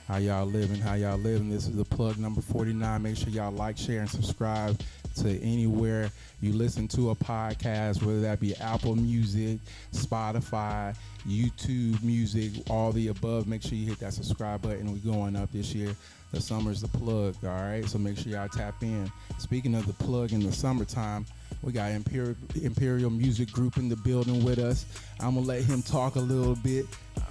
How y'all living? How y'all living? This is the plug number 49. Make sure y'all like, share, and subscribe to anywhere you listen to a podcast, whether that be Apple Music, Spotify, YouTube Music, all the above. Make sure you hit that subscribe button. We're going up this year. The summer's the plug, all right? So make sure y'all tap in. Speaking of the plug in the summertime, we got Imperial Music Group in the building with us. I'm going to let him talk a little bit.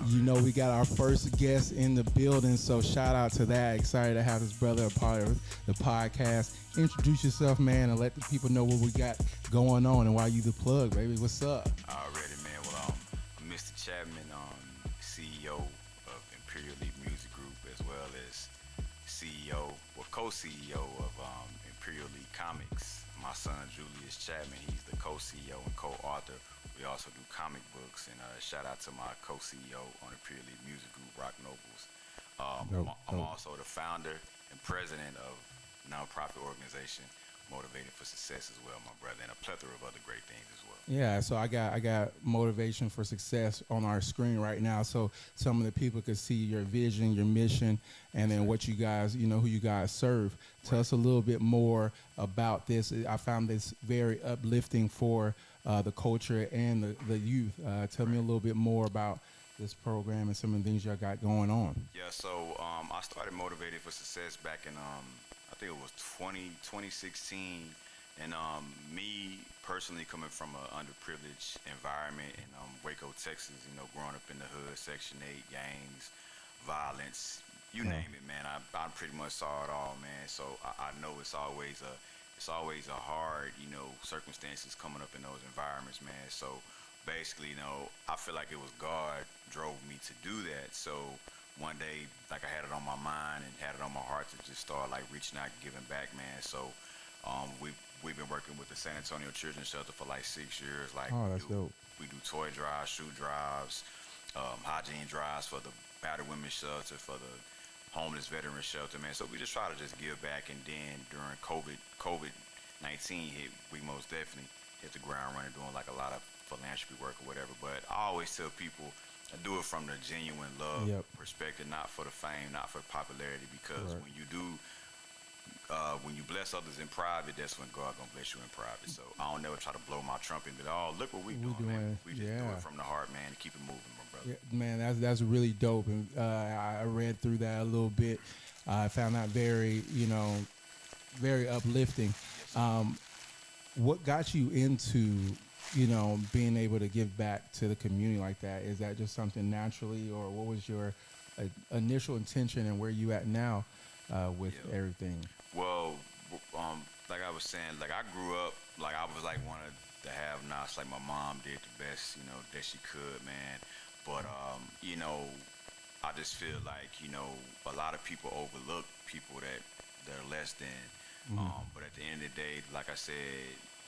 You know, we got our first guest in the building, so shout out to that. Excited to have his brother a part of the podcast. Introduce yourself, man, and let the people know what we got going on and why you the plug, baby. What's up? Already, man. Well, I'm Mr. Chapman, CEO of Imperial Music Group, as well as CEO, or co-CEO of Imperial Comics. My son Julius Chapman, he's the co-CEO and co-author. We also do comic books, and shout out to my co-CEO on Imperial Music Group, Rock Nobles. I'm also the founder and president of nonprofit organization Motivated for Success as well, my brother, and a plethora of other great things as well. Yeah, so I got Motivation for Success on our screen right now, so some of the people could see your vision, your mission, and then what you guys, you know, who you guys serve. Tell us a little bit more about this. I found this very uplifting for the culture and the youth. Tell me a little bit more about this program and some of the things y'all got going on. Yeah, so I started Motivated for Success back in I think it was 2016, and me personally coming from an underprivileged environment in Waco, Texas, you know, growing up in the hood, Section 8, gangs, violence, you name it, man. I pretty much saw it all, man. So I know it's always a hard, you know, circumstances coming up in those environments, man. So basically, you know, I feel like it was God drove me to do that. So one day, like, I had it on my mind and had it on my heart to just start like reaching out and giving back, man. So we've been working with the San Antonio Children's Shelter for like 6 years. Like, Oh, that's dope. we do toy drives, shoe drives, hygiene drives for the battered women's shelter, for the homeless veteran shelter, man. So we just try to just give back. And then during COVID-19 hit, we most definitely hit the ground running, doing like a lot of philanthropy work or whatever. But I always tell people, I do it from the genuine love perspective, not for the fame, not for the popularity, because when you bless others in private, that's when God gonna bless you in private. So I don't never try to blow my trumpet, but look what we doing, man. We just do it from the heart, man, and keep it moving, my brother. Yeah, man, that's really dope, and I read through that a little bit. I found that very, you know, very uplifting. What got you into, you know, being able to give back to the community like that? Is that just something naturally, or what was your initial intention, and where you at now with everything? Well, like I was saying, like, I grew up, like, I was like one of the have-nots. Like, my mom did the best, you know, that she could, man. But you know, I just feel like, you know, a lot of people overlook people that are less than. But at the end of the day, like I said,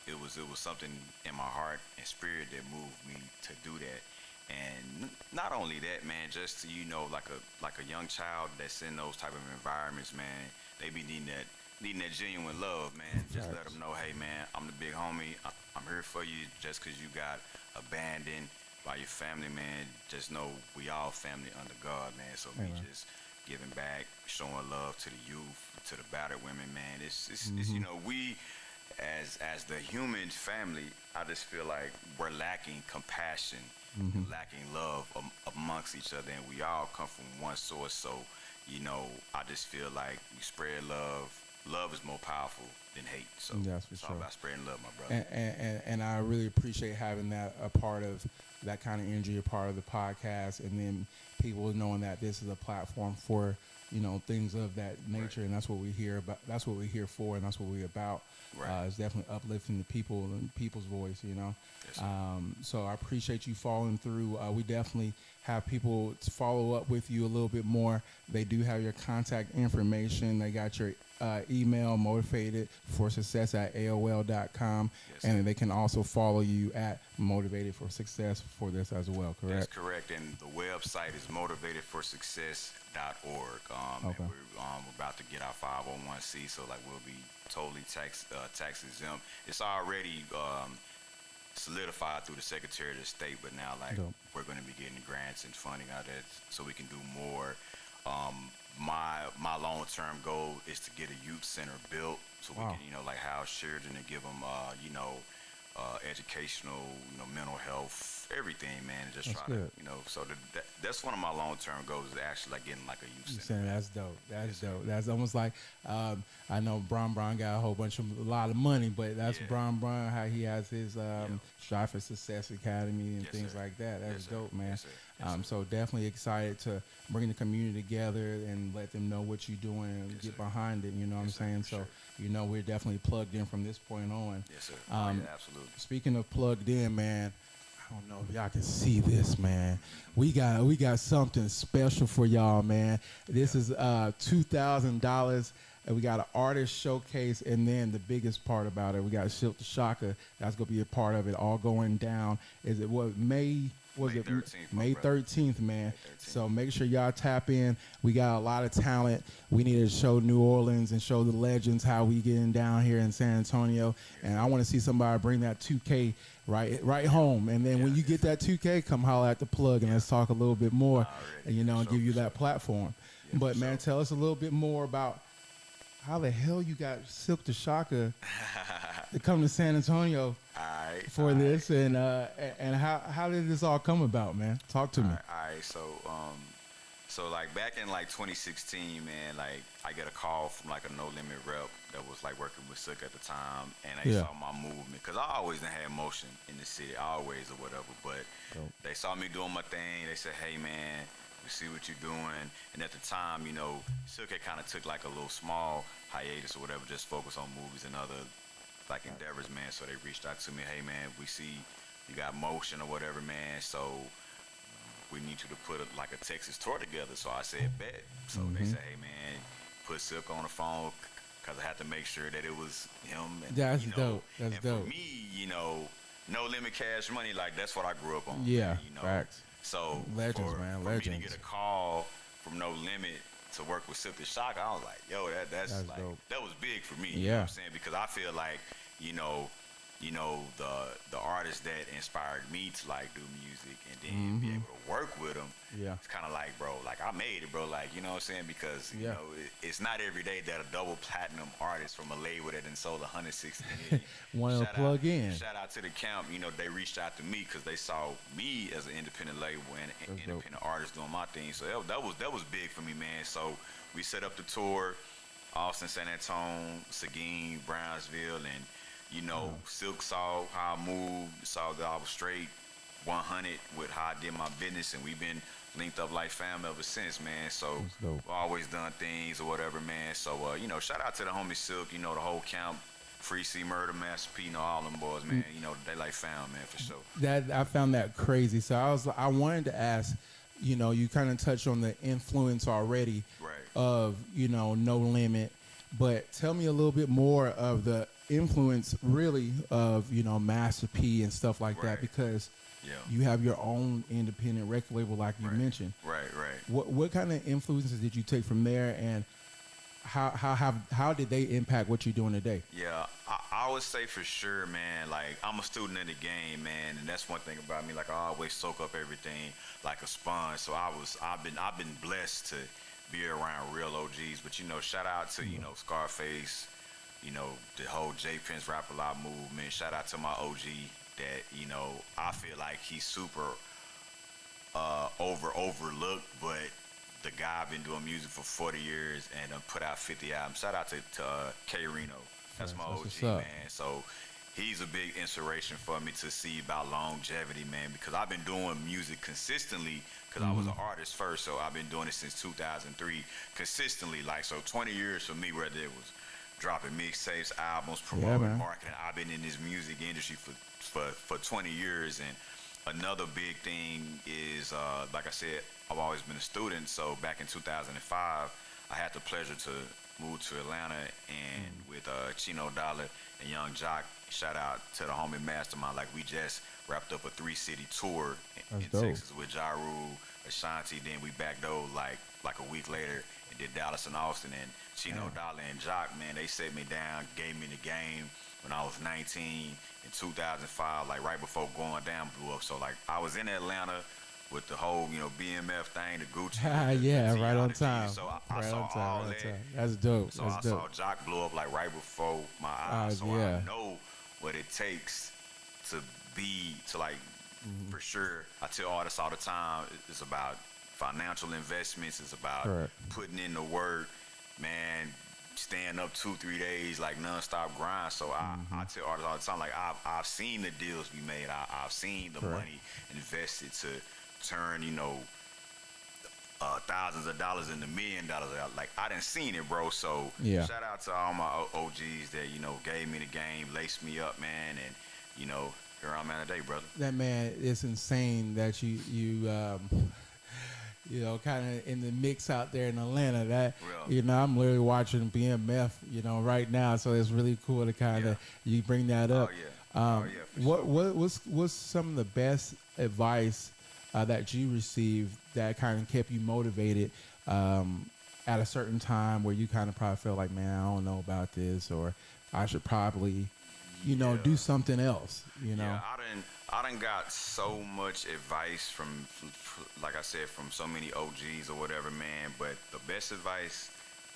it was something in my heart and spirit that moved me to do that. And not only that, man, just to, you know, like a young child that's in those type of environments, man, they be needing that genuine love, man. Just let them know, hey, man, I'm the big homie. I'm here for you. Just because you got abandoned by your family, man, just know we all family under God, man. So we just giving back, showing love to the youth, to the battered women, man. It's you know, we as the human family, I just feel like we're lacking compassion, lacking love amongst each other, and we all come from one source. So, you know, I just feel like we spread love. Love is more powerful than hate. So it's all about spreading love, my brother. And I really appreciate having that a part of that kind of energy, a part of the podcast, and then people knowing that this is a platform for, you know, things of that nature, and that's what we're here about. That's what we're here for, and that's what we're about. It's definitely uplifting the people and people's voice, you know. Yes, so I appreciate you following through. We definitely have people to follow up with you a little bit more. They do have your contact information. They got your email, motivatedforsuccess@aol.com, and they can also follow you at Motivated for Success for this as well, correct? That's correct, and the website is motivatedforsuccess.org. And we're about to get our 501c, so like we'll be totally tax exempt. It's already solidified through the Secretary of State, but now, like, we're going to be getting grants and funding out of that so we can do more my long-term goal is to get a youth center built so we Wow. can, like house children and give them, educational, mental health, everything, man. And just That's try to, good. so that's one of my long-term goals is actually like getting like a youth You center. saying that's dope. That's Yes, sir. dope. That's almost like I know Brown got a lot of money, but that's Yeah. Brown how he has his Yeah. Strive for Success Academy and Yes, things sir. like that. That's Yes, sir. dope, man. Yes, sir. Yes, sir. So definitely excited to bring the community together and let them know what you're doing and Yes, get sir. behind it. You know what I'm Yes, sir, saying? for So sure. we're definitely plugged in from this point on. Yes, sir. Um, Yeah, absolutely. Speaking of plugged in, man, I don't know if y'all can see this, man. We got something special for y'all, man. This is $2,000. And we got an artist showcase, and then the biggest part about it, we got Silk the Shocker. That's gonna be a part of it. All going down. Is it what May? Was May it 13th, my May brother. 13th, man? 13th. So make sure y'all tap in. We got a lot of talent. We need to show New Orleans and show the legends how we getting down here in San Antonio. And I want to see somebody bring that 2K right home. And then when you get that 2K, come holler at the plug and let's talk a little bit more. Already. And, and For give you sure. that platform. Yeah, But for man, sure. tell us a little bit more about how the hell you got Silk the Shocker to come to San Antonio Alright. for this, and how did this all come about, man? Talk to me. Alright. So like back in like 2016, man, like I get a call from like a No Limit rep that was like working with Silk at the time, and they Yeah. saw my movement because I always done had motion in the city, always or whatever. But Dope. they saw me doing my thing. They said, "Hey, man, we see what you're doing." And at the time, Silk had kind of took like a little small hiatus or whatever, just focus on movies and other like endeavors, man. So they reached out to me, "Hey, man, we see you got motion or whatever, man. So we need you to put like a Texas tour together." So I said, "Bet." So they said, "Hey, man, put Silk on the phone." Because I had to make sure that it was him. And, That's dope. That's and dope. for me, No Limit Cash Money, like that's what I grew up on. Yeah, man, facts. So Legends, for, man, for me legends. to get a call from No Limit to work with Silk the Shocker, I was like, yo, that's like dope. that was big for me. You know Yeah. what I'm saying? Because I feel like, the artists that inspired me to like do music and then be able to work with them. Yeah. It's kind of like, bro, like I made it, bro. Like, you know what I'm saying? Because Yeah. it's not every day that a double platinum artist from a label that done sold 160 million. Want to Shout plug out, in. Shout out to the camp. They reached out to me because they saw me as an independent label and an That's dope. independent artist doing my thing. So that was big for me, man. So we set up the tour, Austin, San Antonio, Seguin, Brownsville, and Silk saw how I moved, saw that I was straight 100 with how I did my business, and we've been linked up like family ever since, man. So That's dope. we've always done things or whatever, man. So shout out to the homie Silk, the whole camp, Free C Murder, Master P, all them boys, man. They like fam, man, for sure. That I found that crazy. So I wanted to ask, you kind of touched on the influence already Right. of No Limit, but tell me a little bit more of the influence really of Master P and stuff like that, Right. because Yeah. you have your own independent record label like you Right. mentioned. Right. What kind of influences did you take from there, and how did they impact what you're doing today? Yeah, I would say for sure, man. Like I'm a student in the game, man, and that's one thing about me. Like I always soak up everything like a sponge. So I've been blessed to be around real OGs. But shout out to Scarface, the whole J Prince Rap A Lot movement. Shout out to my OG that I feel like he's super overlooked, but the guy been doing music for 40 years and put out 50 albums. Shout out to K Reno. That's my That's what's OG, up. man. So he's a big inspiration for me to see about longevity, man, because I've been doing music consistently because I was an artist first. So I've been doing it since 2003 consistently. Like, so 20 years for me, whether it was dropping mixtapes, albums, promoting, man. marketing. I've been in this music industry for 20 years. And another big thing is, like I said, I've always been a student. So back in 2005, I had the pleasure to move to Atlanta, and with Chino Dollar and Young Jock, shout out to the homie Mastermind. Like, we just wrapped up a 3-city tour in That's dope. Texas with Ja Rule, Ashanti. Then we backdoored like a week later and did Dallas and Austin. And Chino Dollar and Jock, man, they set me down, gave me the game when I was 19 in 2005, like right before Going Down blew up. So like I was in Atlanta with the whole, BMF thing, the Gucci, Yeah, the right on Tiana G. time. So I Right saw on time. all Right on that. time. That's dope. So That's I saw dope. Jock blow up like right before my eyes. So I Yeah. know what it takes to to like, Mm-hmm. for sure. I tell artists all the time, it's about financial investments. It's about Correct. putting in the work, man. Staying up 2-3 days like nonstop grind. So I tell artists all the time, like I've seen the deals be made. I've seen the Correct. money invested to turn, thousands of dollars into $1,000,000. Like I done seen it, bro. So Yeah. shout out to all my OGs that gave me the game, laced me up, man, and here I'm at today, brother. That man, it's insane that kind of in the mix out there in Atlanta. That Real. I'm literally watching BMF, right now. So it's really cool to kind of you bring that up. Oh yeah. For sure. What's some of the best advice that you received that kind of kept you motivated at a certain time where you kind of probably felt like, man, I don't know about this, or I should probably, do something else. Yeah, I done got so much advice from, like I said, from so many OGs or whatever, man. But the best advice,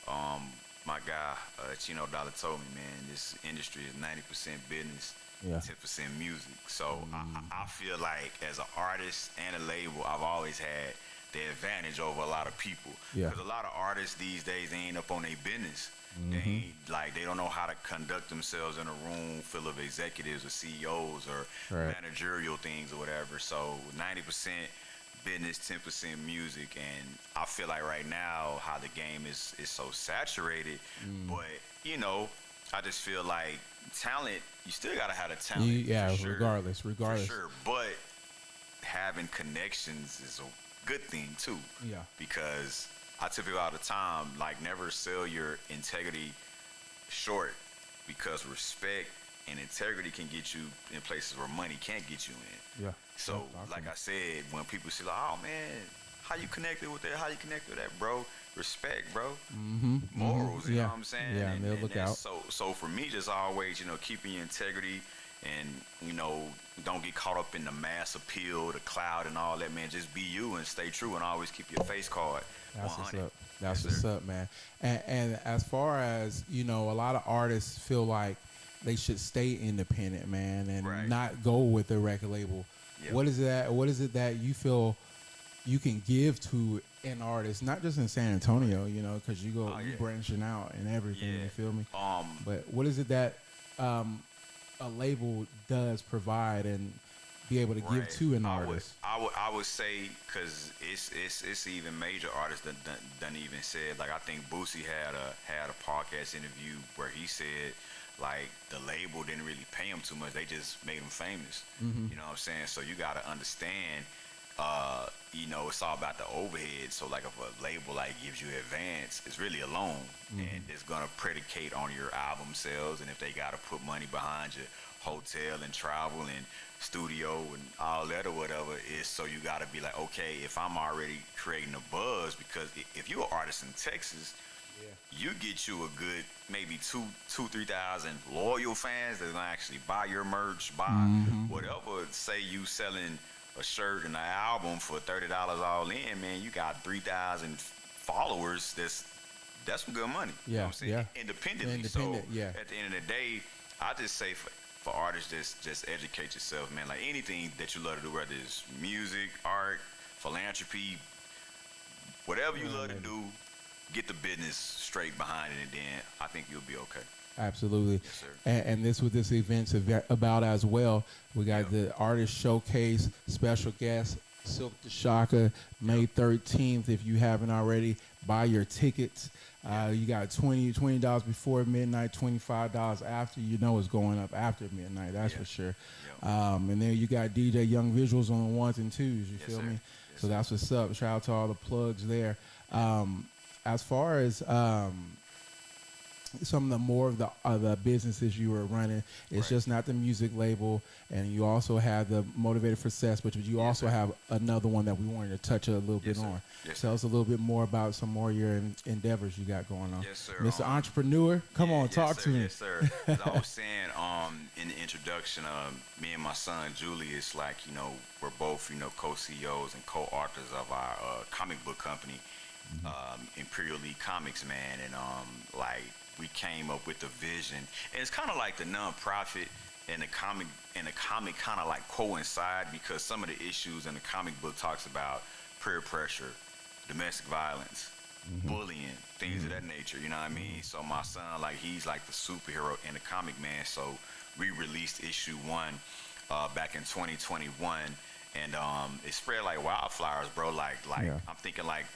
my guy Chino Dollar told me, man, this industry is 90% business, 10% music. So I feel like as an artist and a label, I've always had the advantage over a lot of people. Because a lot of artists these days, they ain't up on their business. They ain't, they don't know how to conduct themselves in a room full of executives or CEOs or managerial things or whatever. So 90% business, 10% music, and I feel like right now how the game is so saturated. But I just feel like talent, you still gotta have the talent. For sure, regardless. For sure, but having connections is a good thing too. Yeah. Because I tell people all the time, like, never sell your integrity short, because respect and integrity can get you in places where money can't get you in. Yeah. So, like I said, when people say, like, oh, man, how you connected with that? How you connected with that, bro? Respect, bro. Morals, you know what I'm saying? Yeah, and they'll look out. So for me, just always, keeping your integrity and, don't get caught up in the mass appeal, the cloud and all that, man. Just be you and stay true and always keep your face card. That's 100. what's up. That's what's up, man. And as far as, a lot of artists feel like they should stay independent, man, and not go with the record label. Yep. What is it that you feel you can give to an artist, not just in San Antonio, because you branching out and everything, you feel me? But what is it that a label does provide and be able to give to an artist? I would say, because it's even major artists that done even said, like, I think Boosie had a podcast interview where he said, like, the label didn't really pay him too much, they just made him famous. You know what I'm saying? So you got to understand, it's all about the overhead. So, like, if a label gives you advance, it's really a loan, and it's gonna predicate on your album sales, and if they gotta put money behind your hotel and travel and studio and all that or whatever, is so you gotta be like, okay, if I'm already creating a buzz, because if you're an artist in Texas, you get you a good maybe 3,000 loyal fans that gonna actually buy your merch, buy whatever. Say you selling a shirt and an album for $30 all in, man, you got 3,000 followers. That's some good money. You know what I'm saying? Independently. So at the end of the day, I just say for artists, just educate yourself, man. Like, anything that you love to do, whether it's music, art, philanthropy, whatever you love to do, get the business straight behind it, and then I think you'll be okay. Absolutely. Yes, sir. And this what this event's about as well. We got the artist showcase, special guest Silk the Shaka, May 13th. If you haven't already, buy your tickets. You got $20 before midnight, $25 after. It's going up after midnight. That's for sure. And then you got DJ Young Visuals on the ones and twos. You feel me? So that's what's up. Shout out to all the plugs there. As far as some of the more of the businesses you were running. It's Right. just not the music label, and you also have the Motivated for Success, but you Yes, also sir. have another one that we wanted to touch a little bit Yes, sir. on. Yes, Tell sir. us a little bit more about some more of your endeavors you got going on, Yes, sir. Mr. Entrepreneur. Come Yeah, on, yes, talk sir. to me. Yes, sir. As I was saying, in the introduction, me and my son Julius, like we're both co-CEOs and co-authors of our comic book company, Imperial Comics, man, and like we came up with the vision, and it's kind of like the nonprofit and the comic kind of like coincide because some of the issues in the comic book talks about peer pressure, domestic violence, bullying, things of that nature. You know what I mean? So my son, like, he's like the superhero in the comic, man. So we released issue 1 back in 2021, and it spread like wildflowers, bro. Like Yeah. I'm thinking like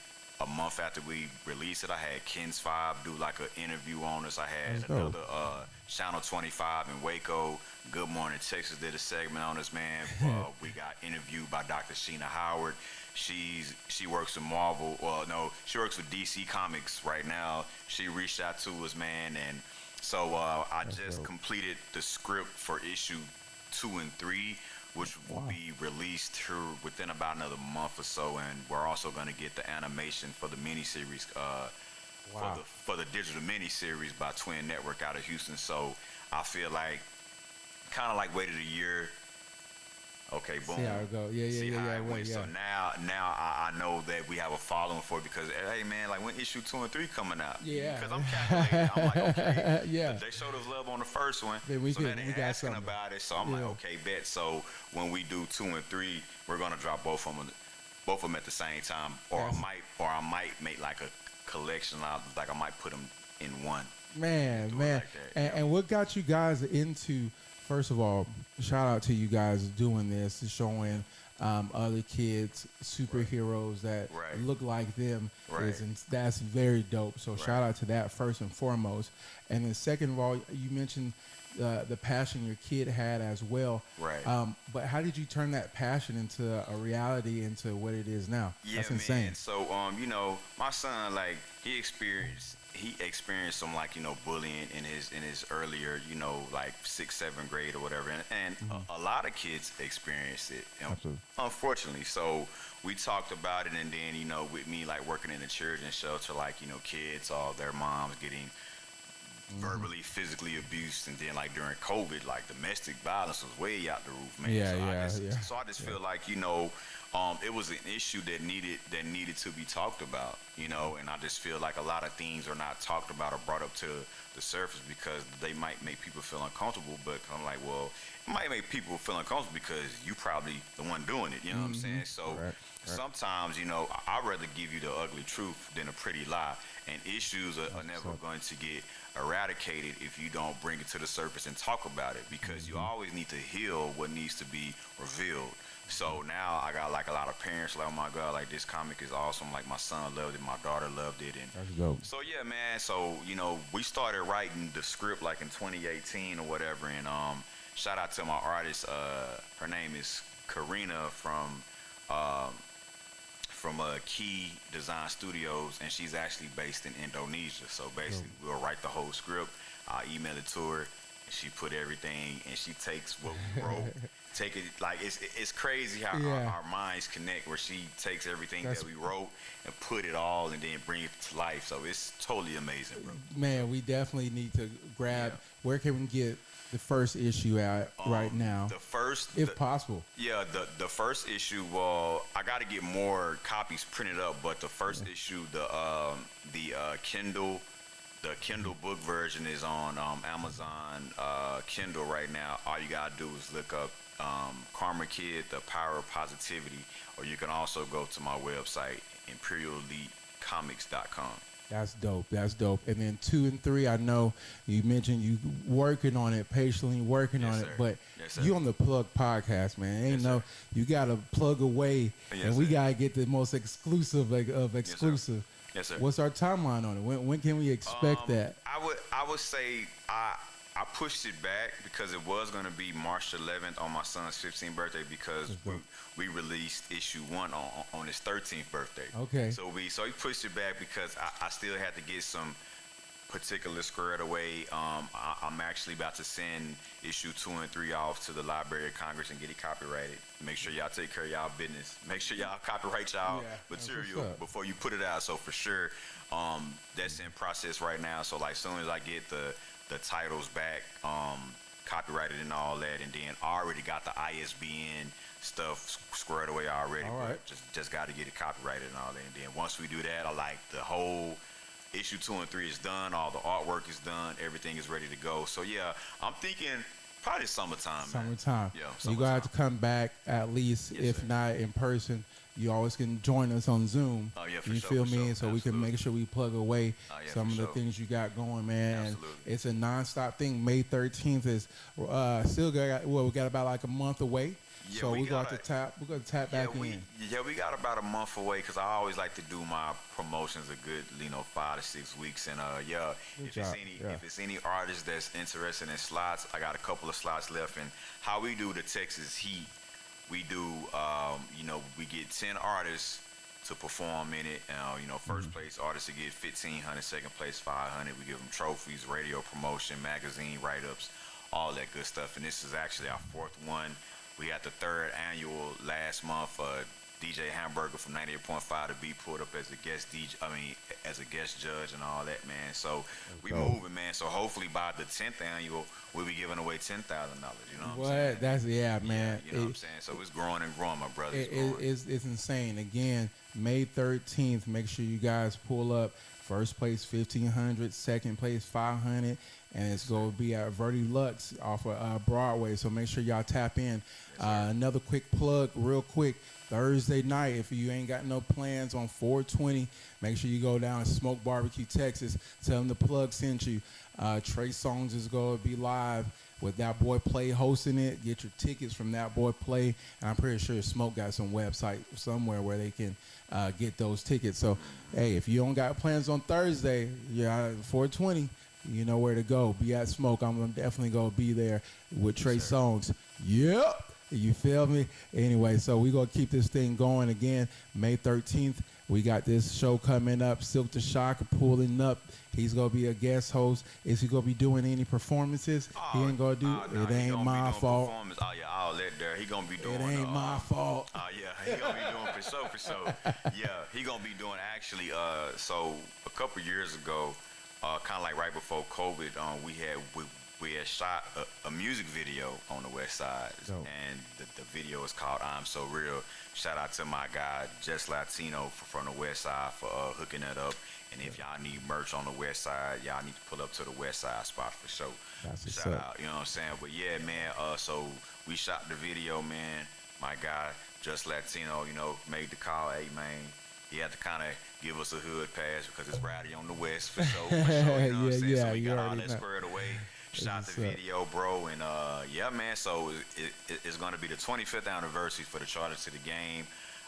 a month after we released it, I had Ken's Five do like an interview on us. I had That's dope. another Channel 25 in Waco, Good Morning Texas, did a segment on us, man. We got interviewed by Dr. Sheena Howard. She works with Marvel. Well, no, she works with DC Comics right now. She reached out to us, man, and so I That's just dope. completed the script for issue 2 and 3, which will Wow. be released here within about another month or so, and we're also going to get the animation for the miniseries, Wow. for the digital miniseries by Twin Network out of Houston. So I feel like kind of like waited a year. Okay, boom. See how it go. Yeah, yeah, See yeah, how yeah, it right, went. yeah. So now I know that we have a following for it because hey man, like when issue 2 and 3 coming out? Yeah. Because I'm calculating. I'm like, okay, Yeah. they showed us love on the first one, Then we so could- now we they're got asking something. about it. So I'm like, Yeah. okay, bet. So when we do 2 and 3, we're gonna drop both of them at the same time, or That's- I might make like a collection of, like I might put them in one. Man, Do it man. like that, And, yeah. and what got you guys into, first of all, shout out to you guys doing this, showing other kids superheroes that Right. look like them. Right. And that's very dope. So shout out to that first and foremost. And then second of all, you mentioned the passion your kid had as well. Right. But how did you turn that passion into a reality, into what it is now? Yeah, That's man. insane. So, my son, like, he experienced some like bullying in his earlier like 6th, 7th grade or whatever, and a lot of kids experience it, Absolutely. unfortunately. So we talked about it, and then with me like working in the children's shelter, like kids, all their moms getting verbally, physically abused, and then like during COVID, like domestic violence was way out the roof, man. Yeah, so yeah. So I just feel like it was an issue that needed to be talked about, and I just feel like a lot of things are not talked about or brought up to the surface because they might make people feel uncomfortable. But I'm like, well, it might make people feel uncomfortable because you probably the one doing it. You know what I'm saying? So Right. sometimes, I'd rather give you the ugly truth than a pretty lie. And issues are never going to get eradicated if you don't bring it to the surface and talk about it, because you always need to heal what needs to be revealed. So now I got like a lot of parents like, oh my God, like this comic is awesome. Like my son loved it, my daughter loved it, and That's dope. so yeah, man. So we started writing the script like in 2018 or whatever, and shout out to my artist. Her name is Karina from Key Design Studios, and she's actually based in Indonesia. So basically, we'll write the whole script. I'll email it to her, and she put everything, and she takes what we wrote. Take it like it's crazy how Yeah. our minds connect, where she takes everything That's- that we wrote and put it all and then bring it to life. So it's totally amazing, bro. Man, we definitely need to grab. Yeah. Where can we get the first issue out right now, The first, if possible? yeah, the first issue. Well, I got to get more copies printed up, but the first issue, the Kindle. The Kindle book version is on Amazon Kindle right now. All you gotta do is look up Karma Kid, The Power of Positivity, or you can also go to my website, imperialelitecomics.com. That's dope. That's dope. And then 2 and 3, I know you mentioned you working on it, patiently working Yes, on sir. it, but Yes, sir. you on the Plug podcast, man. Ain't Yes, no, sir. you gotta plug away, Yes, and we sir. gotta get the most exclusive of exclusive. Yes, sir. What's our timeline on it? When can we expect that? I would say I pushed it back because it was going to be March 11th on my son's 15th birthday, because we released issue 1 on his 13th birthday. Okay. So he pushed it back because I still had to get some particular squared away. I'm actually about to send issue 2 and 3 off to the Library of Congress and get it copyrighted. Make sure y'all take care of y'all business. Make sure y'all copyright y'all material before you put it out. So for sure, that's in process right now. So like soon as I get the titles back, copyrighted and all that, and then I already got the ISBN stuff squared away already. All right. But just got to get it copyrighted and all that. And then once we do that, I like the whole issue 2 and 3 is done. All the artwork is done. Everything is ready to go. So yeah, I'm thinking probably summertime. Summertime. Yeah, summertime. You're gonna have to come back at least, if not in person. You always can join us on Zoom. Oh yeah, for you sure. feel for me? sure. So we can make sure we plug away some of the things you got going, man. Absolutely. It's a nonstop thing. May 13th is still got we got about like a month away. Yeah, so we're going to tap back in. Yeah, we got about a month away because I always like to do my promotions a good 5 to 6 weeks. And if it's any artist that's interested in slots, I got a couple of slots left. And how we do the Texas Heat, we do we get 10 artists to perform in it. First place artists to get $1,500, second place $500. We give them trophies, radio promotion, magazine write-ups, all that good stuff. And this is actually our 4th one. We had the 3rd annual last month. DJ Hamburger from 98.5 to be pulled up as a guest as a guest judge and all that, man. So we moving, man. So hopefully by the 10th annual, we'll be giving away $10,000. You know what I'm saying? That's man. You know what I'm saying? So it's growing and growing, my brother. It's insane. Again, May 13th. Make sure you guys pull up. First place $1,500, second place $500, and it's going to be at Verdi Lux off of Broadway. So make sure y'all tap in. Another quick plug, real quick. Thursday night, if you ain't got no plans on 420, make sure you go down to Smoke Barbecue, Texas. Tell them the plug sent you. Trey Songz is going to be live with That Boy Play hosting it. Get your tickets from That Boy Play. And I'm pretty sure Smoke got some website somewhere where they can get those tickets. So, hey, if you don't got plans on Thursday, 420, you know where to go. Be at Smoke. I'm definitely going to be there with Trey Songz. Yep. You feel me? Anyway, so we're going to keep this thing going again. May 13th, we got this show coming up. Silk the Shock pulling up. He's going to be a guest host. Is he going to be doing any performances? He ain't going to do it. Ain't my fault. Oh, yeah, I'll let there. He going to be doing it. Ain't my fault. Oh, yeah, he going to be doing for sure. Yeah, he going to be doing actually, so a couple years ago, kind of like right before COVID, we had shot a music video on the West Side, and the video is called I'm So Real. Shout out to my guy, Just Latino from the West Side for hooking that up. And if y'all need merch on the West Side, y'all need to pull up to the West Side spot for sure. Shout out, you know what I'm saying? But yeah, man, so we shot the video, man. My guy, Just Latino, made the call. Hey, man, he had to kind of give us a hood pass because it's rowdy on the West for sure. You know what I'm saying? So we got all that squared away. Shot the video, bro, and yeah, man. So it's gonna be the 25th anniversary for the Charter to the Game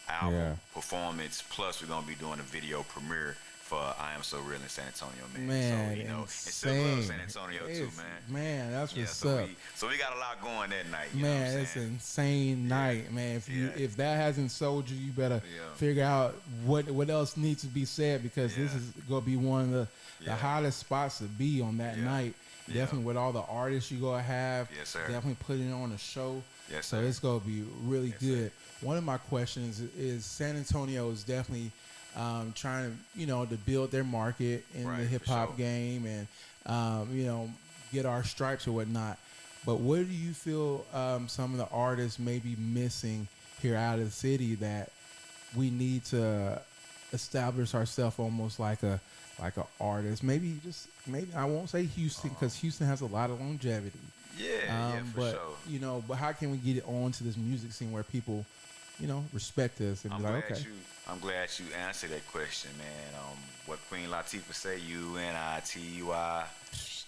album performance. Plus, we're gonna be doing a video premiere for I Am So Real in San Antonio, man. Man, so and still love San Antonio too, man. Man, that's what's up. So we got a lot going that night. You man, know it's an insane night, man. If that hasn't sold you, you better figure out what else needs to be said because this is gonna be one of the hottest spots to be on that night. Definitely with all the artists you gonna have. Yes, sir. Definitely putting on a show. Yes, so sir. it's gonna be really good. Sir. One of my questions is San Antonio is definitely trying to build their market in the hip hop game and get our stripes or whatnot. But what do you feel some of the artists may be missing here out of the city that we need to establish ourselves almost like a artist? Maybe I won't say Houston because Houston has a lot of longevity. For sure. But how can we get it onto this music scene where people, respect us and be like, okay. I'm glad you answered that question, man. What Queen Latifah say? UNITY.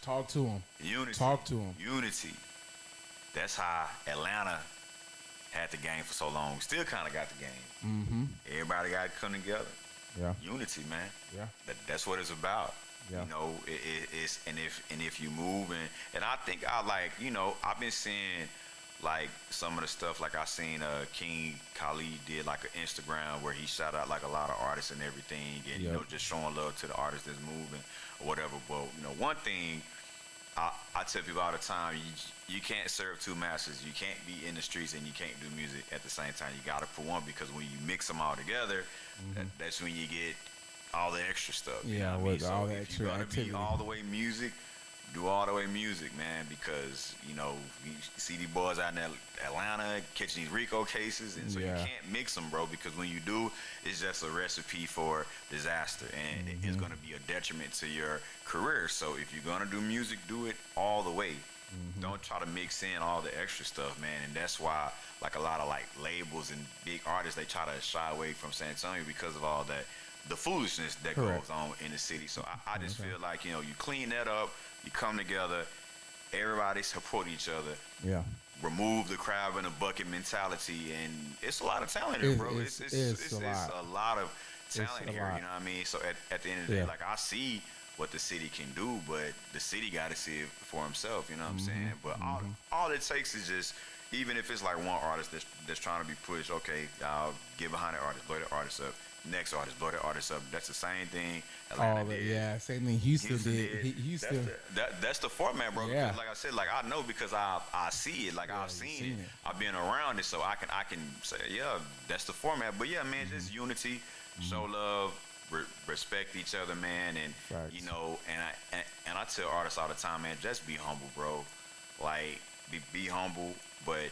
Talk to him. Unity. Talk to him. Unity. That's how Atlanta had the game for so long. We still kind of got the game. Mm-hmm. Everybody got to come together. Yeah. Unity, man. Yeah. That's what it's about. Yeah. It's and if you move and I think I've been seeing like some of the stuff like I seen King Khalid did like an Instagram where he shout out like a lot of artists and everything, and you Yep. know, just showing love to the artists that's moving or whatever. But you know, one thing I tell people all the time, you can't serve two masters. You can't be in the streets and you can't do music at the same time. You got to put one, because when you mix them all together, that's when you get all the extra stuff. You know what I mean? with all So the if extra you're gonna activity. be all the way music, do all the way music, man, because you know you see these boys out in Atlanta catching these RICO cases, and so you can't mix them, bro, because when you do, it's just a recipe for disaster, and it's gonna be a detriment to your career. So if you're gonna do music, do it all the way. Don't try to mix in all the extra stuff, man, and that's why like a lot of like labels and big artists, they try to shy away from San Antonio because of all that the foolishness that goes on in the city. So I just feel like, you know, you clean that up, you come together, everybody support each other. Yeah. Remove the crab in a bucket mentality, and it's a lot of talent here, bro. It's a lot of talent here. You know what I mean? So at the end of the day, like I see what the city can do, but the city got to see it for himself. You know what I'm saying? But all it takes is just, even if it's like one artist that's trying to be pushed, okay, I'll give 100 artists, blow the artist up. Next artist, blow the artist up. That's the same thing Atlanta did. Same thing Houston did. Houston. That's the format, bro. Yeah. Because like I said, like I know because I see it. Like I've seen it. I've been around it, so I can say, yeah, that's the format. But yeah, man, just unity, show love, respect each other, man, and you know, and I tell artists all the time, man, just be humble, bro. Like be humble, but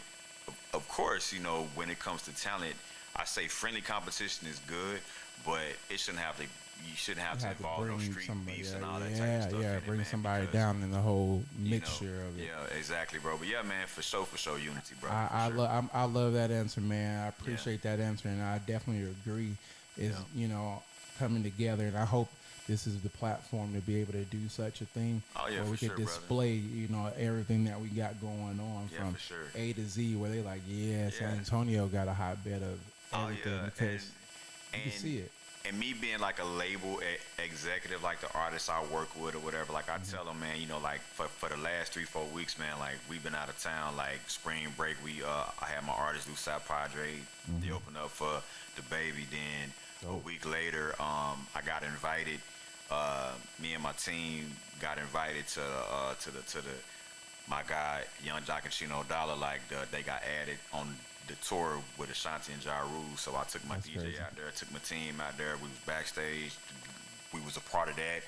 of course, you know, when it comes to talent, I say friendly competition is good, but it shouldn't have to. You shouldn't have to involve no street beefs and all that type of stuff. Yeah, bring somebody down in the whole mixture of it. Yeah, exactly, bro. But yeah, man, for sure, unity, bro. I love that answer, man. I appreciate that answer, and I definitely agree. You know, coming together, and I hope this is the platform to be able to do such a thing, where we could display, you know, everything that we got going on from A to Z, where they like, San Antonio got a hotbed of everything, because you can see it. And me being like a label executive, like the artists I work with or whatever, like I tell them, man, you know, like for the last 3-4 weeks, man, like we've been out of town, like spring break, I had my artists do South Padre, they opened up for the baby, then a week later, I got invited, me and my team got invited to the my guy, Young Jock and Chino Dollar, like they got added on the tour with Ashanti and Ja Rule. So I took my DJ out there, took my team out there. We was backstage. We was a part of that.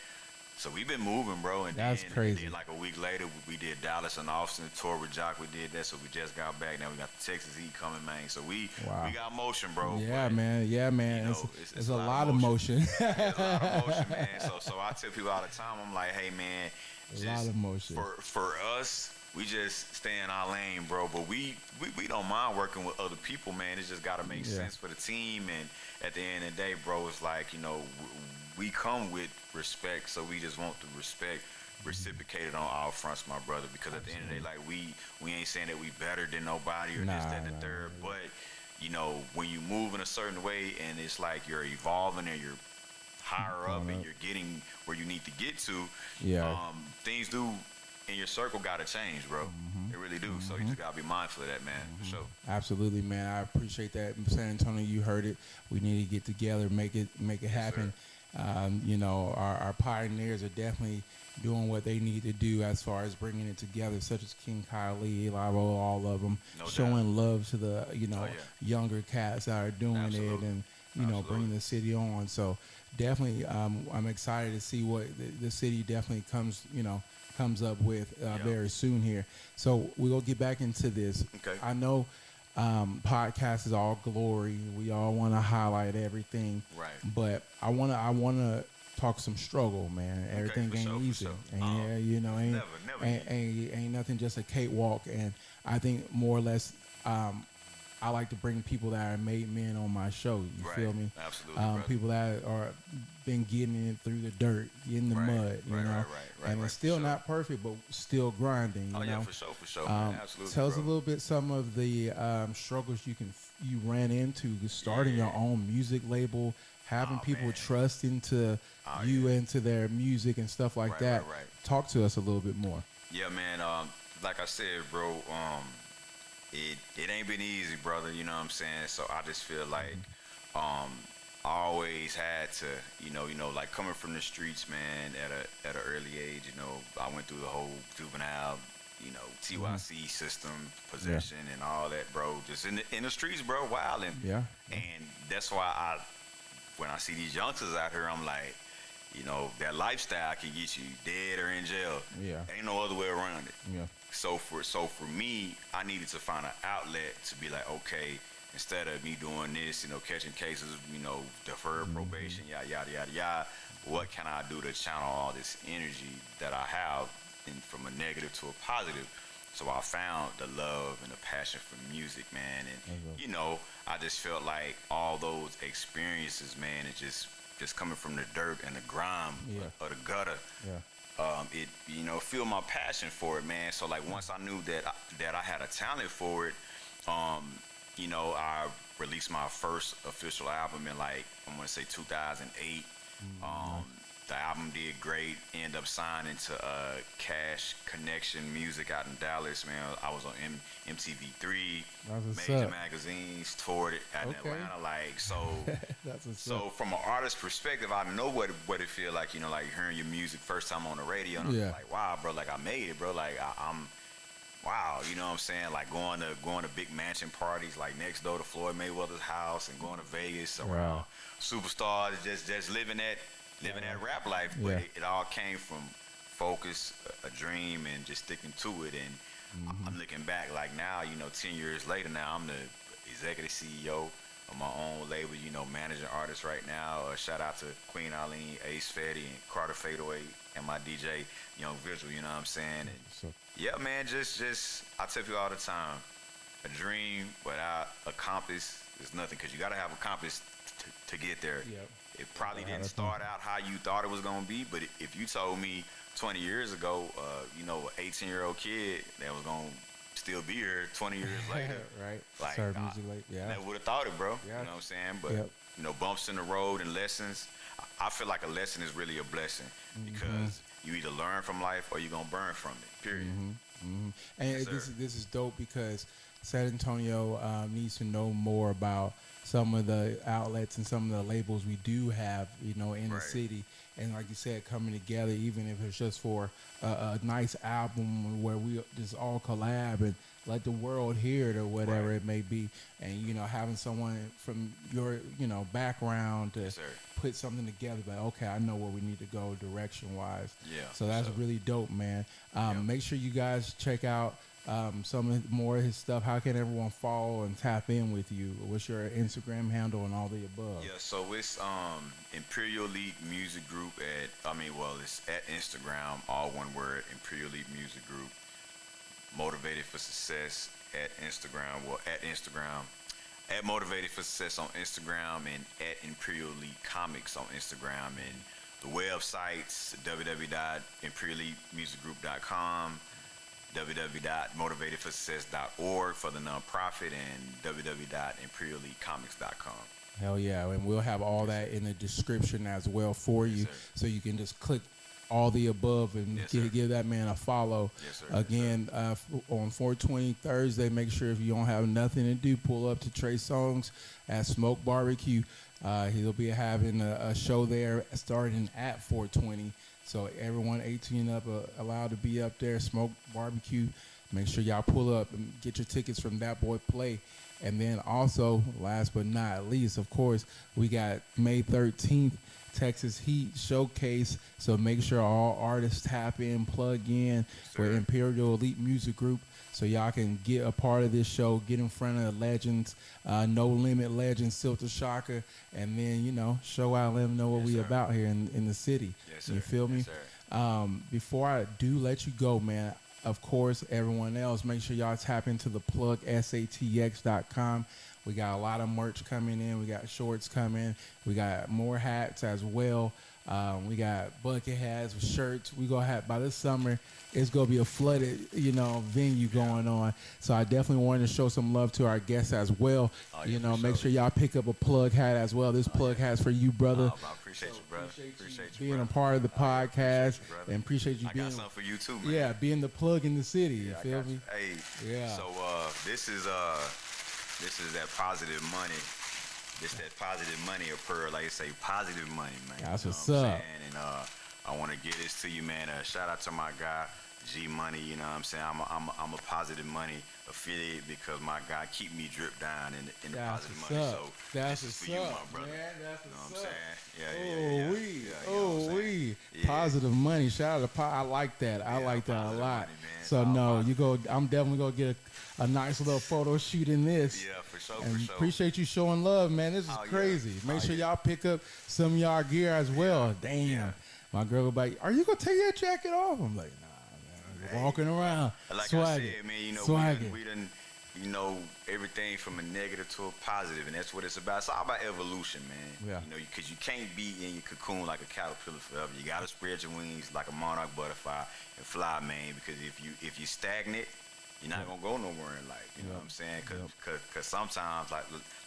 So we've been moving, bro. And that's crazy. Then like a week later, we did Dallas and Austin tour with Jock. We did that. So we just got back. Now we got the Texas Heat coming, man. So we got motion, bro. Yeah, man. Yeah, man. You know, it's a lot of motion. It's a lot of motion, man. So I tell people all the time, I'm like, hey, man, a lot of motion. For us, we just stay in our lane, bro. But we don't mind working with other people, man. It just got to make sense for the team. And at the end of the day, bro, it's like, you know, we come with respect. So we just want the respect reciprocated on all fronts, my brother. Because at the end of the day, like, we ain't saying that we better than nobody or this, that, and the third. But, you know, when you move in a certain way and it's like you're evolving and you're higher up and you're getting where you need to get to, things do in your circle gotta change, bro. It really do. So you just gotta be mindful of that, man. For sure. Absolutely, man. I appreciate that. San Antonio, you heard it. We need to get together, make it happen. You know, our pioneers are definitely doing what they need to do as far as bringing it together, such as King Kylie, Lavo, all of them, showing love to the, you know, younger cats that are doing it and, you know, bringing the city on. So definitely, I'm excited to see what the city definitely comes up with very soon here. So we're going to get back into this. Okay. I know podcast is all glory. We all want to highlight everything. Right. But I want to talk some struggle, man. Everything ain't easy. And, you know, ain't nothing just a cakewalk. And I think more or less I like to bring people that are made men on my show. You feel me? Absolutely. People that are been getting it through the dirt, in the mud, you know. And it's still not perfect, but still grinding. You know? For sure. Absolutely. Tell us a little bit some of the struggles you ran into starting your own music label, having people trust into you, into their music and stuff like that. Talk to us a little bit more. Yeah, man. Like I said, bro. it ain't been easy, brother. You know what I'm saying? So I just feel like um, I always had to, like coming from the streets, man. At an early age, I went through the whole juvenile, Mm-hmm. TYC system, Yeah. possession, and all that, bro. Just in the streets, bro, wilding. Yeah. And that's why when I see these youngsters out here, I'm like, that lifestyle can get you dead or in jail. Yeah. Ain't no other way around it. Yeah. So for me, I needed to find an outlet to be like, okay, instead of me doing this, catching cases, deferred probation, yada yada yada yada. What can I do to channel all this energy that I have from a negative to a positive? So I found the love and the passion for music, man, and Okay. I just felt like all those experiences, man, it just coming from the dirt and the grime Yeah. of the gutter, Yeah. it fueled my passion for it, man. So like once I knew that I had a talent for it, um, I released my first official album in like I'm gonna say 2008. Nice. The album did great. Ended up signing to Cash Connection Music out in Dallas, man. I was on MTV3, That's what's major up. magazines, toured it out in Okay. Atlanta, like so. That's what's So up. from an artist perspective, I know what it feel like, like hearing your music first time on the radio, and I'm Yeah. like, wow, bro, like I made it, bro, like I'm, wow, you know what I'm saying, like going to big mansion parties, like next door to Floyd Mayweather's house, and going to Vegas around Wow. superstars, just living that rap life, but Yeah. it all came from focus, a dream, and just sticking to it. And I'm looking back, like now, 10 years later, now I'm the executive CEO of my own label, managing artists right now. Shout out to Queen Eileen, Ace Fetty, and Carter Fadeaway, and my DJ, Young Visual, you know what I'm saying? And So yeah, man, just I tell people all the time, a dream without a compass is nothing, because you got to have a compass to get there. Yep. It probably Yeah, didn't that's start out how you thought it was gonna be, but if you told me 20 years ago, an 18-year-old kid that was gonna still be here 20 years later, right. like Serve music late. I Yeah. never would have thought it, bro. Yeah. You know what I'm saying? But Yep. bumps in the road and lessons. I feel like a lesson is really a blessing, because you either learn from life or you're gonna burn from it. Period. And Yes, this is dope because San Antonio needs to know more about some of the outlets and some of the labels we do have, in the Right. city. And like you said, coming together, even if it's just for a nice album where we just all collab and let the world hear it or whatever Right. it may be. And, having someone from your, background to Yes, sir. put something together, but okay, I know where we need to go direction wise. Yeah, So that's so- really dope, man. Yeah. Make sure you guys check out more of his stuff. How can everyone follow and tap in with you? What's your Instagram handle and all the above? Yeah, so it's Imperial Elite Music Group it's at Instagram, all one word, Imperial Elite Music Group. Motivated for Success at Instagram. Well, at Instagram. At Motivated for Success on Instagram, and at Imperial Elite Comics on Instagram. And the websites, www.imperialelitemusicgroup.com, www.motivatedforsuccess.org for the nonprofit, and www.imperialelitecomics.com. Hell yeah. And we'll have all that in the description as well for you. sir. So you can just click all the above and Yes, sir. give that man a follow. Yes, sir. Again, on 420 Thursday, make sure if you don't have nothing to do, pull up to Trey Songz at Smoke Barbecue. He'll be having a show there starting at 420. So everyone 18 up allowed to be up there, Smoke Barbecue. Make sure y'all pull up and get your tickets from That Boy Play. And then also, last but not least, of course, we got May 13th, Texas Heat Showcase. So make sure all artists tap in, plug in with Imperial Elite Music Group, so y'all can get a part of this show, get in front of the legends, No Limit legends, Silter Shocker, and then, show out, let them know what Yes, we sir. about here in the city. Yes, sir. You feel me? Yes, sir. Before I do let you go, man, of course, everyone else, make sure y'all tap into the plug, satx.com. We got a lot of merch coming in. We got shorts coming. We got more hats as well. We got bucket hats with shirts. We gonna have by this summer. It's gonna be a flooded, venue going on. So I definitely wanted to show some love to our guests as well. Oh, yeah, Make sure y'all pick up a plug hat as well. This plug hat's for you, brother. I appreciate you, brother. Appreciate you being brother. a part of the podcast, you, and appreciate you I being. got something for you too, man. Yeah, being the plug in the city. You I feel got me? you. Hey, Yeah. So this is that positive money. This that positive money appeal, like I say, positive money, man. That's you know what's what I'm up. saying? And I want to give this to you, man. Shout out to my guy G Money. You know what I'm saying? I'm a positive money affiliate because my guy keep me drip down in the That's positive what's money. up. So That's this is what's for you, up, my brother. man. That's You know what's what I'm up. saying? Yeah. We. You know what I'm saying? Yeah. Positive money. Shout out to I like that. I Yeah, like that a positive lot. money, man. So All no, positive. I'm definitely gonna get a nice little photo shoot in this. Yeah, for sure, And for sure. appreciate you showing love, man. This is Oh, yeah. crazy. Make Oh, sure yeah. y'all pick up some of y'all gear as well. Damn. Yeah. My girl will be like, "Are you gonna take that jacket off?" I'm like, "Nah, man. Hey. Walking around, Like swagging, I said, man, swagging." we done, everything from a negative to a positive, and that's what it's about. It's all about evolution, man. Yeah. Because you can't be in your cocoon like a caterpillar forever. You gotta spread your wings like a monarch butterfly and fly, man. Because if you stagnate, you're not gonna go nowhere in life. You know what I'm saying? Cause sometimes,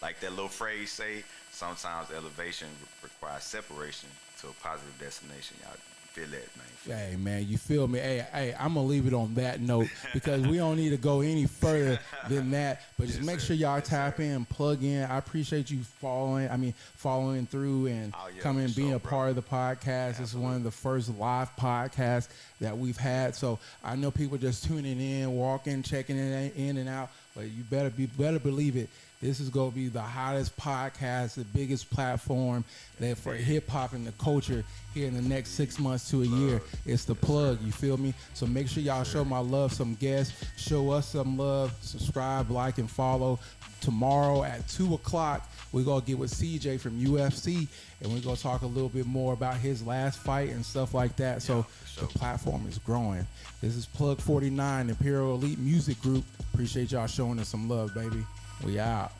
like that little phrase say, sometimes elevation requires separation to a positive destination. Y'all feel that, man? Hey, man, you feel me? Hey, I'm going to leave it on that note because we don't need to go any further than that. But just Yes, make sir. sure y'all Yes, tap sir. in, plug in. I appreciate you following through and Oh, yeah, coming and for being sure, a part of the podcast. This is one of the first live podcasts that we've had. So I know people just tuning in, walking, checking it in and out. But you better believe it. This is going to be the hottest podcast, the biggest platform that for hip hop and the culture here in the next 6 months to a year. It's the plug, you feel me? So make sure y'all show my love, some guests, show us some love, subscribe, like, and follow. Tomorrow at 2 o'clock, we're going to get with CJ from UFC, and we're going to talk a little bit more about his last fight and stuff like that. So for sure. the platform is growing. This is Plug 49, Imperial Elite Music Group. Appreciate y'all showing us some love, baby. We out.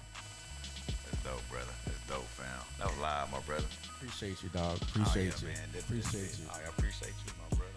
That's dope, brother. That's dope, fam. That was live, my brother. Appreciate you, dog. Appreciate you. Man. Appreciate you. I appreciate you, my brother.